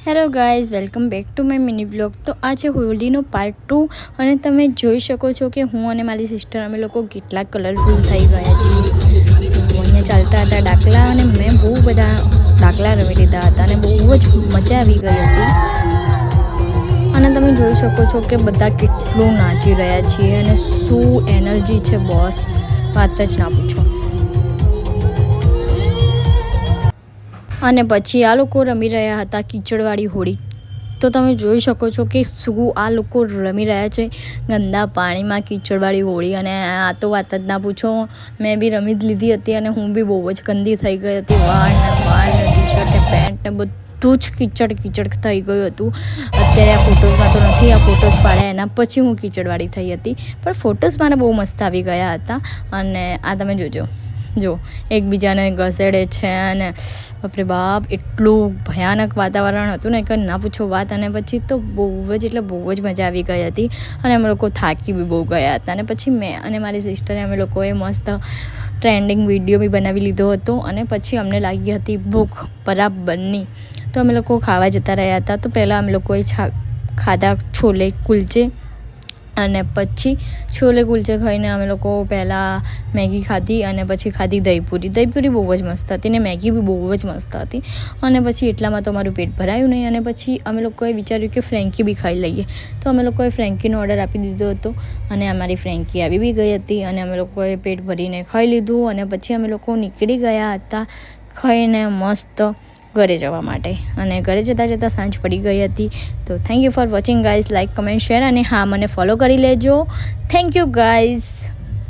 Hello guys, welcome back to my mini vlog. તો આ છે હોલીનો પાર્ટ 2 અને તમે જોઈ શકો છો કે હું અને મારી સિસ્ટર અમે લોકો કેટલા કલરફુલ થઈ ગયા છીએ. તો અહીંયા ચાલતા હતા ડાકલા અને મેં બહુ બધા ડાકલા રમી લીધા હતા અને બહુ જ મજા આવી ગઈ હતી. અને તમે જોઈ શકો છો કે બધા કેટલું નાચી રહ્યા છીએ અને શું એનર્જી છે બોસ, વાત જ ના પૂછો. અને પછી આ લોકો રમી રહ્યા હતા કીચડવાળી હોળી. તો તમે જોઈ શકો છો કે શું આ લોકો રમી રહ્યા છે ગંદા પાણીમાં કીચડવાળી હોળી. અને આ તો વાત જ ના પૂછો, મેં બી રમી જ લીધી હતી અને હું બી બહુ જ ગંદી થઈ ગઈ હતી. વાળ ને ટી શર્ટ ને પેન્ટ ને બધું જ કીચડ થઈ ગયું હતું. અત્યારે આ ફોટોઝમાં તો નથી, આ ફોટોઝ પાડ્યા એના પછી હું કીચડવાળી થઈ હતી, પણ ફોટોઝ મારા બહુ મસ્ત આવી ગયા હતા. અને આ તમે જોજો, જો એકબીજાને ઘસેડે છે અને બાપરે બાપ એટલું ભયાનક વાતાવરણ હતું ને કે ના પૂછો વાત. અને પછી તો બહુ જ મજા આવી ગઈ હતી અને અમે લોકો થાકી બી બહુ ગયા હતા. અને પછી મેં અને મારી સિસ્ટરે અમે લોકોએ મસ્ત ટ્રેન્ડિંગ વિડીયો બી બનાવી લીધો હતો. અને પછી અમને લાગી હતી ભૂખ બરાબરની, તો અમે લોકો ખાવા જતા રહ્યા હતા. તો પહેલાં અમે લોકોએ ખાધા છોલે કુલચે અને પછી છોલે કુલચે ખાઈને અમે લોકો પહેલાં મેગી ખાધી અને પછી ખાધી દહીંપૂરી બહુ જ મસ્ત હતી ને મેગી બી બહુ જ મસ્ત હતી. અને પછી એટલામાં તો અમારું પેટ ભરાયું નહીં અને પછી અમે લોકોએ વિચાર્યું કે ફ્રેન્કી બી ખાઈ લઈએ. તો અમે લોકોએ ફ્રેન્કીનો ઓર્ડર આપી દીધો હતો અને અમારી ફ્રેન્કી આવી બી ગઈ હતી અને અમે લોકોએ પેટ ભરીને ખાઈ લીધું. અને પછી અમે લોકો નીકળી ગયા હતા ખાઈને મસ્ત ઘરે જવા માટે. અને ઘરે જતાં સાંજ પડી ગઈ હતી. તો thank you for watching guys. Like, comment, share અને હા, મને ફોલો કરી લેજો. Thank you guys.